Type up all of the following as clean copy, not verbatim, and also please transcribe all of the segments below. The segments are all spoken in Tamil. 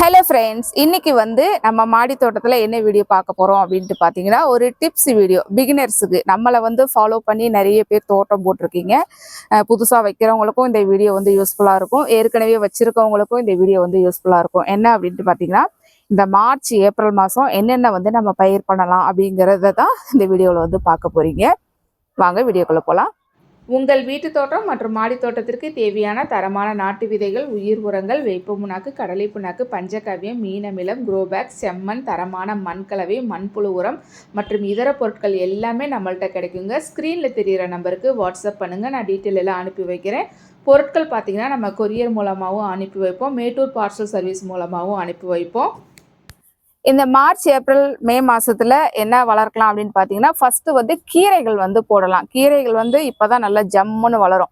ஹலோ ஃப்ரெண்ட்ஸ், இன்னைக்கு வந்து நம்ம மாடி தோட்டத்தில் என்ன வீடியோ பார்க்க போகிறோம் அப்படின்ட்டு பார்த்தீங்கன்னா, ஒரு டிப்ஸ் வீடியோ பிகினர்ஸுக்கு. நம்மளை வந்து ஃபாலோ பண்ணி நிறைய பேர் தோட்டம் போட்டிருக்கீங்க. புதுசாக வைக்கிறவங்களுக்கும் இந்த வீடியோ வந்து யூஸ்ஃபுல்லாக இருக்கும். ஏற்கனவே வச்சுருக்கவங்களுக்கும் இந்த வீடியோ வந்து யூஸ்ஃபுல்லாக இருக்கும். என்ன அப்படின்ட்டு பார்த்தீங்கன்னா, இந்த மார்ச் ஏப்ரல் மாதம் என்னென்ன வந்து நம்ம பயிர் பண்ணலாம் அப்படிங்கிறத தான் இந்த வீடியோவில் வந்து பார்க்க போகிறீங்க. வாங்க வீடியோக்குள்ளே போகலாம். உங்கள் வீட்டு தோட்டம் மற்றும் மாடி தோட்டத்திற்கு தேவையான தரமான நாட்டு விதைகள், உயிர் உரங்கள், வேப்ப புண்ணாக்கு, கடலை புண்ணாக்கு, பஞ்சகாவியம், மீனமிலம், குரோபேக், செம்மண், தரமான மண்கலவை, மண்புழு உரம் மற்றும் இதர பொருட்கள் எல்லாமே நம்மள்கிட்ட கிடைக்குங்க. ஸ்க்ரீனில் தெரிகிற நம்பருக்கு வாட்ஸ்அப் பண்ணுங்கள், நான் டீட்டெயில் எல்லாம் அனுப்பி வைக்கிறேன். பொருட்கள் பார்த்திங்கன்னா நம்ம கொரியர் மூலமாகவும் அனுப்பி வைப்போம், மேட்டூர் பார்சல் சர்வீஸ் மூலமாகவும் அனுப்பி வைப்போம். இந்த மார்ச் ஏப்ரல் மே மாசத்துல என்ன வளர்க்கலாம் அப்படின்னு பார்த்தீங்கன்னா, ஃபர்ஸ்ட் வந்து கீரைகள் வந்து போடலாம். கீரைகள் வந்து இப்போதான் நல்லா ஜம்முன்னு வளரும்.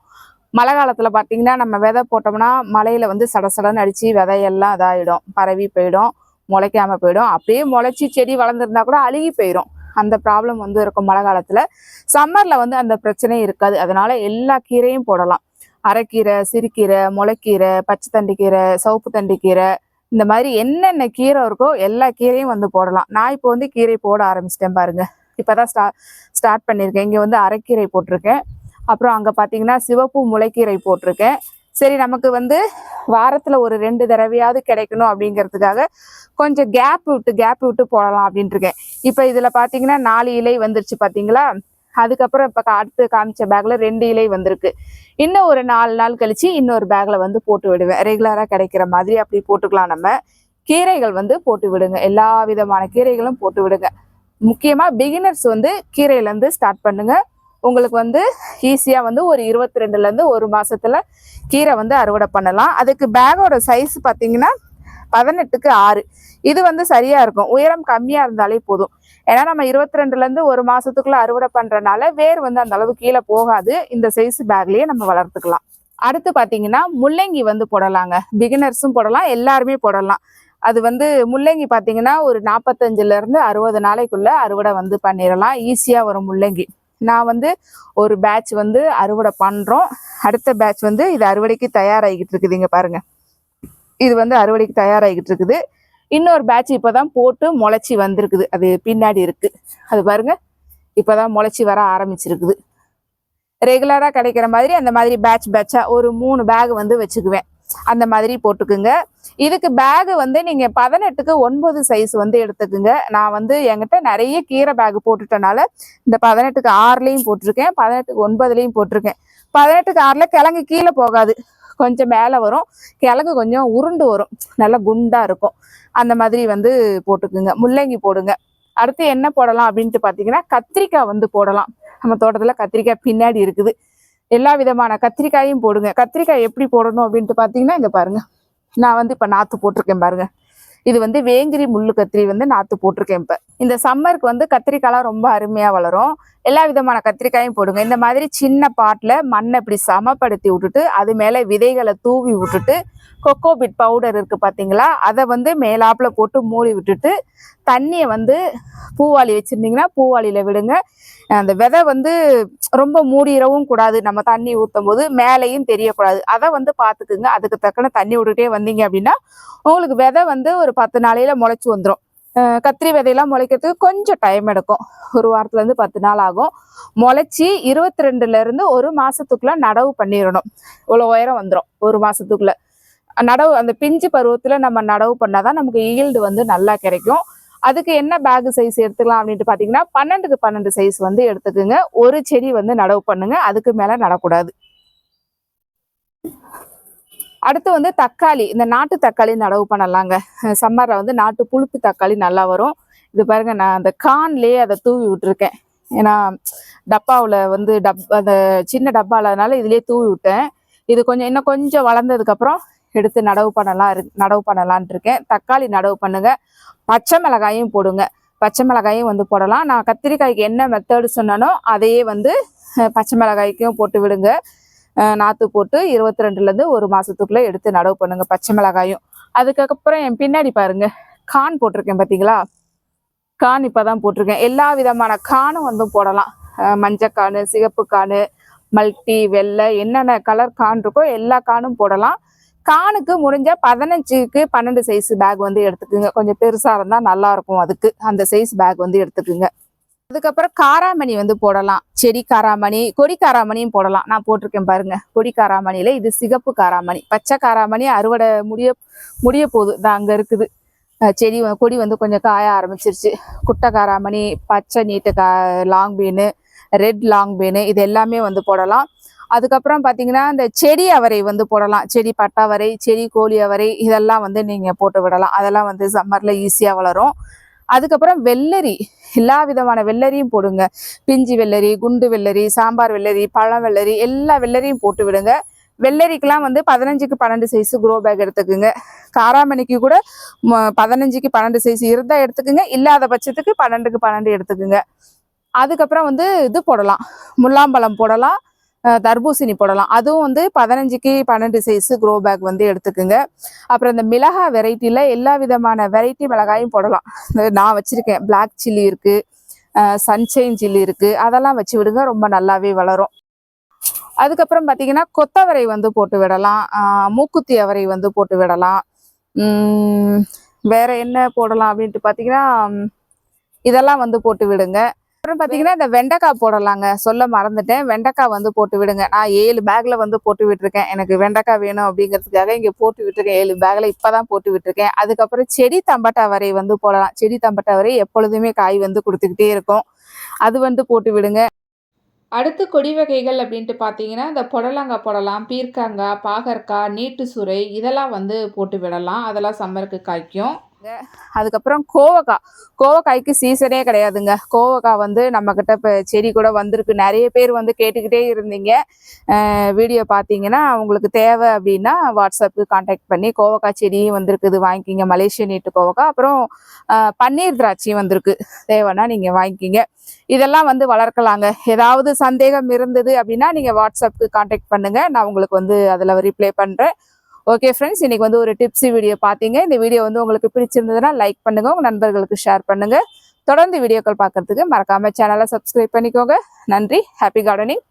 மழை காலத்தில் பார்த்தீங்கன்னா நம்ம விதை போட்டோம்னா மழையில வந்து சடசடன்னு அடித்து விதையெல்லாம் இதாகிடும், பரவி போயிடும், முளைக்காம போயிடும். அப்படியே முளைச்சி செடி வளர்ந்துருந்தா கூட அழுகி போயிடும். அந்த ப்ராப்ளம் வந்து இருக்கும் மழை காலத்தில். சம்மரில் வந்து அந்த பிரச்சனையும் இருக்காது. அதனால எல்லா கீரையும் போடலாம். அரைக்கீரை, சிறுகீரை, முளைக்கீரை, பச்சை தண்டிக்கீரை, சவுப்பு தண்டிக்கீரை, இந்த மாதிரி என்னென்ன கீரை இருக்கோ எல்லா கீரையும் வந்து போடலாம். நான் இப்போ வந்து கீரை போட ஆரம்பிச்சிட்டேன் பாருங்க. இப்போதான் ஸ்டார்ட் பண்ணியிருக்கேன். இங்கே வந்து அரைக்கீரை போட்டிருக்கேன். அப்புறம் அங்கே பார்த்தீங்கன்னா சிவப்பு முளைக்கீரை போட்டிருக்கேன். சரி, நமக்கு வந்து வாரத்தில் ஒரு 2 தடவையாவது கிடைக்கணும் அப்படிங்கிறதுக்காக கொஞ்சம் கேப் விட்டு போடலாம் அப்படின்ட்டு இருக்கேன். இப்போ இதில் பார்த்தீங்கன்னா 4 இலை வந்துருச்சு பார்த்தீங்களா. அதுக்கப்புறம் இப்போ அடுத்து காமிச்ச பேக்கில் 2 இலை வந்திருக்கு. இன்னும் ஒரு 4 நாள் கழிச்சு இன்னொரு பேக்கில் வந்து போட்டு விடுவேன். ரெகுலராக கிடைக்கிற மாதிரி அப்படி போட்டுக்கலாம். நம்ம கீரைகள் வந்து போட்டு விடுங்க, எல்லா விதமான கீரைகளும் போட்டு விடுங்க. முக்கியமாக பிகினர்ஸ் வந்து கீரையிலேருந்து ஸ்டார்ட் பண்ணுங்க. உங்களுக்கு வந்து ஈஸியாக வந்து ஒரு 22லேருந்து ஒரு மாதத்தில் கீரை வந்து அறுவடை பண்ணலாம். அதுக்கு பேக்கோட சைஸ் பார்த்தீங்கன்னா 18க்கு 6. இது வந்து சரியா இருக்கும். உயரம் கம்மியா இருந்தாலே போதும். ஏன்னா நம்ம 22லேருந்து ஒரு மாசத்துக்குள்ள அறுவடை பண்றதுனால வேர் வந்து அந்த அளவு கீழே போகாது. இந்த சைஸ் பேக்லயே நம்ம வளர்த்துக்கலாம். அடுத்து பார்த்தீங்கன்னா முள்ளங்கி வந்து போடலாங்க. பிகினர்ஸும் போடலாம், எல்லாருமே போடலாம். அது வந்து முள்ளங்கி பார்த்தீங்கன்னா ஒரு 45லேருந்து 60 நாளைக்குள்ள அறுவடை வந்து பண்ணிடலாம். ஈஸியா வரும் முள்ளங்கி. நான் வந்து ஒரு பேட்ச் வந்து அறுவடை பண்றோம். அடுத்த பேட்ச் வந்து இது அறுவடைக்கு தயாராகிக்கிட்டு இருக்குது. இங்க பாருங்க, இது வந்து அறுவடைக்கு தயாராகிக்கிட்டு இருக்குது. இன்னொரு பேட்ச் இப்போதான் போட்டு முளைச்சி வந்திருக்குது. அது பின்னாடி இருக்கு, அது பாருங்க, இப்போதான் முளைச்சி வர ஆரம்பிச்சிருக்குது. ரெகுலராக கிடைக்கிற மாதிரி அந்த மாதிரி பேட்சா ஒரு 3 பேக் வந்து வச்சுக்குவேன். அந்த மாதிரி போட்டுக்குங்க. இதுக்கு பேகு வந்து நீங்கள் 18க்கு 9 சைஸ் வந்து எடுத்துக்குங்க. நான் வந்து என்கிட்ட நிறைய கீரை பேக் போட்டுட்டனால இந்த 18க்கு 6லையும் போட்டிருக்கேன், 18க்கு 9லையும் போட்டிருக்கேன். 18க்கு 6ல் கிழங்கு கீழே போகாது, கொஞ்சம் மேலே வரும். கிழங்கு கொஞ்சம் உருண்டு வரும், நல்லா குண்டாக இருக்கும். அந்த மாதிரி வந்து போட்டுக்குங்க. முள்ளங்கி போடுங்க. அடுத்து என்ன போடலாம் அப்படின்ட்டு பார்த்தீங்கன்னா, கத்திரிக்காய் வந்து போடலாம். நம்ம தோட்டத்தில் கத்திரிக்காய் பின்னாடி இருக்குது. எல்லா விதமான கத்திரிக்காயும் போடுங்க. கத்திரிக்காய் எப்படி போடணும் அப்படின்ட்டு பார்த்தீங்கன்னா, இங்கே பாருங்க, நான் வந்து இப்போ நாற்று போட்டிருக்கேன் பாருங்க. இது வந்து வேங்கிரி முள்ளு கத்திரி வந்து நாற்று போட்டிருக்கேன். இப்போ இந்த சம்மருக்கு வந்து கத்திரிக்காய்லாம் ரொம்ப அருமையாக வளரும். எல்லா விதமான கத்திரிக்காயும் போடுங்க. இந்த மாதிரி சின்ன பாட்டில் மண்ணை இப்படி சமப்படுத்தி விட்டுட்டு அது மேலே விதைகளை தூவி விட்டுட்டு கொக்கோபிட் பவுடர் இருக்குது பார்த்தீங்களா, அதை வந்து மேலாப்பில் போட்டு மூடி விட்டுட்டு தண்ணியை வந்து பூவாளி வச்சுருந்தீங்கன்னா பூவாளியில் விடுங்க. அந்த விதை வந்து ரொம்ப மூடிடவும் கூடாது. நம்ம தண்ணி ஊற்றும் போது மேலேயும் தெரியக்கூடாது. அதை வந்து பார்த்துக்குங்க. அதுக்கு தக்கன தண்ணி விட்டுட்டே வந்தீங்க அப்படின்னா உங்களுக்கு விதை வந்து ஒரு 10 நாளையில் முளைச்சி வந்துடும். கத்திரி விதையெல்லாம் முளைக்கிறதுக்கு கொஞ்சம் டைம் எடுக்கும். ஒரு வாரத்துலேருந்து 10 நாள் ஆகும். முளைச்சி 22லேருந்து ஒரு மாதத்துக்குள்ளே நடவு பண்ணிடணும். இவ்வளோ உயரம் வந்துடும் ஒரு மாதத்துக்குள்ளே. நடவு அந்த பிஞ்சு பருவத்தில் நம்ம நடவு பண்ணாதான் நமக்கு ஈல்டு வந்து நல்லா கிடைக்கும். அதுக்கு என்ன பேக் சைஸ் எடுத்துக்கலாம் அப்படின்ட்டு பார்த்தீங்கன்னா 12க்கு 12 சைஸ் வந்து எடுத்துக்குங்க. ஒரு செடி வந்து நடவு பண்ணுங்க, அதுக்கு மேலே நடக்கூடாது. அடுத்து வந்து தக்காளி, இந்த நாட்டு தக்காளி நடவு பண்ணலாங்க. சம்மரில் வந்து நாட்டு புளிப்பு தக்காளி நல்லா வரும். இது பாருங்க, நான் அந்த கான்லேயே அதை தூவி விட்டுருக்கேன். ஏன்னா டப்பாவில் வந்து அந்த சின்ன டப்பாலனால இதுலேயே தூவி விட்டேன். இது கொஞ்சம் இன்னும் கொஞ்சம் வளர்ந்ததுக்கப்புறம் எடுத்து நடவு பண்ணலான்ட்டு இருக்கேன். தக்காளி நடவு பண்ணுங்க. பச்சை மிளகாயும் போடுங்க. பச்சை மிளகாயும் வந்து போடலாம். நான் கத்திரிக்காய்க்கு என்ன மெத்தடு சொன்னானோ அதையே வந்து பச்சை மிளகாய்க்கும் போட்டு விடுங்க. நாற்று போட்டு 22லேருந்து ஒரு மாதத்துக்குள்ளே எடுத்து நடவு பண்ணுங்க பச்சை மிளகாயும். அதுக்கப்புறம் என் பின்னாடி பாருங்க, கான் போட்டிருக்கேன் பார்த்தீங்களா. கான் இப்போ தான் போட்டிருக்கேன். எல்லா விதமான கானும் வந்து போடலாம். மஞ்சக்கான், சிகப்பு கான், மல்டி, வெள்ளை, என்னென்ன கலர் கான் இருக்கோ எல்லா கானும் போடலாம். கானுக்கு முடிஞ்ச 15க்கு 12 சைஸ் பேக் வந்து எடுத்துக்குங்க. கொஞ்சம் பெருசா இருந்தா நல்லா இருக்கும். அதுக்கு அந்த சைஸ் பேக் வந்து எடுத்துக்குங்க. அதுக்கப்புறம் காராமணி வந்து போடலாம். செடி காராமணி, கொடி காராமணியும் போடலாம். நான் போட்டிருக்கேன் பாருங்க. கொடி காராமணியில இது சிகப்பு காராமணி. பச்சை காராமணி அறுவடை முடிய போகுது. அங்க இருக்குது. செடி கொடி வந்து கொஞ்சம் காய ஆரம்பிச்சிருச்சு. குட்டை காராமணி, பச்சை நீட்டு long bean, red long bean இது எல்லாமே வந்து போடலாம். அதுக்கப்புறம் பார்த்தீங்கன்னா இந்த செடி அவரை வந்து போடலாம். செடி பட்டாவரை, செடி கோழி அவரை இதெல்லாம் வந்து நீங்கள் போட்டு விடலாம். அதெல்லாம் வந்து சம்மரில் ஈஸியாக வளரும். அதுக்கப்புறம் வெள்ளரி, எல்லா விதமான வெள்ளரியும் போடுங்க. பிஞ்சு வெள்ளரி, குண்டு வெள்ளரி, சாம்பார் வெள்ளரி, பழம் வெள்ளரி எல்லா வெள்ளரியும் போட்டு விடுங்க. வெள்ளரிக்கெல்லாம் வந்து 15க்கு 12 சைஸ் க்ரோ பேக் எடுத்துக்குங்க. காராமணிக்கு கூட 15க்கு 12 சைஸ் இருந்தால் எடுத்துக்குங்க. இல்லாத பட்சத்துக்கு 12க்கு 12 எடுத்துக்குங்க. அதுக்கப்புறம் வந்து இது போடலாம். முலாம்பழம் போடலாம், தர்பூசணி போடலாம். அதுவும் வந்து 15க்கு 12 சைஸ் க்ரோ பேக் வந்து எடுத்துக்குங்க. அப்புறம் இந்த மிளகாய் வெரைட்டியில் எல்லா விதமான வெரைட்டி மிளகாயும் போடலாம். நான் வச்சுருக்கேன். பிளாக் சில்லி இருக்குது, சன்ஷைன் சில்லி இருக்குது. அதெல்லாம் வச்சு விடுங்க, ரொம்ப நல்லாவே வளரும். அதுக்கப்புறம் பார்த்தீங்கன்னா கொத்தவரை வந்து போட்டு விடலாம். மூக்குத்தி அவரை வந்து போட்டு விடலாம். வேற என்ன போடலாம் அப்படின்ட்டு பார்த்தீங்கன்னா இதெல்லாம் வந்து போட்டு விடுங்க. அப்புறம் பார்த்தீங்கன்னா இந்த வெண்டைக்காய் போடலாங்க. சொல்ல மறந்துட்டேன். வெண்டைக்காய் வந்து போட்டு விடுங்க. நான் 7 பேக்ல வந்து போட்டு விட்டுருக்கேன். எனக்கு வெண்டைக்காய் வேணும் அப்படிங்கிறதுக்காக இங்கே போட்டு விட்டுருக்கேன். 7 பேக்ல இப்போதான் போட்டு விட்டுருக்கேன். அதுக்கப்புறம் செடி தம்பட்டை வரை வந்து போடலாம். செடி தம்பட்டை வரை எப்பொழுதுமே காய் வந்து கொடுத்துக்கிட்டே இருக்கும். அது வந்து போட்டு விடுங்க. அடுத்து கொடி வகைகள் அப்படின்ட்டு பார்த்தீங்கன்னா இந்த புடலங்காய் போடலாம், பீர்க்கங்காய், பாகற்காய், நீட்டு சுரை இதெல்லாம் வந்து போட்டு விடலாம். அதெல்லாம் சம்மருக்கு காய்க்கும். அதுக்கப்புறம் கோவக்காய்க்கு சீசனே கிடையாதுங்க. கோவக்காய் வந்து நம்மக்கிட்ட இப்போ செடி கூட வந்திருக்கு. நிறைய பேர் வந்து கேட்டுக்கிட்டே இருந்தீங்க. வீடியோ பார்த்தீங்கன்னா உங்களுக்கு தேவை அப்படின்னா வாட்ஸ்அப்புக்கு கான்டாக்ட் பண்ணி கோவக்காய் செடியும் வந்திருக்குது, வாங்கிக்கிங்க. மலேசிய நீட்டு கோவக்காய், அப்புறம் பன்னீர் திராட்சையும் வந்திருக்கு. தேவைன்னா நீங்கள் வாங்கிக்கிங்க. இதெல்லாம் வந்து வளர்க்கலாங்க. ஏதாவது சந்தேகம் இருந்தது அப்படின்னா நீங்கள் வாட்ஸ்அப்புக்கு கான்டாக்ட் பண்ணுங்கள். நான் உங்களுக்கு வந்து அதில் ரிப்ளை பண்ணுறேன். ஓகே ஃப்ரெண்ட்ஸ், இன்னைக்கு வந்து ஒரு டிப்ஸ் வீடியோ பார்த்தீங்க. இந்த வீடியோ வந்து உங்களுக்கு பிடிச்சிருந்ததுன்னா லைக் பண்ணுங்க, உங்கள் நண்பர்களுக்கு ஷேர் பண்ணுங்க. தொடர்ந்து வீடியோக்கள் பார்க்கறதுக்கு மறக்காம சேனலை சப்ஸ்கிரைப் பண்ணிக்கோங்க. நன்றி. Happy gardening.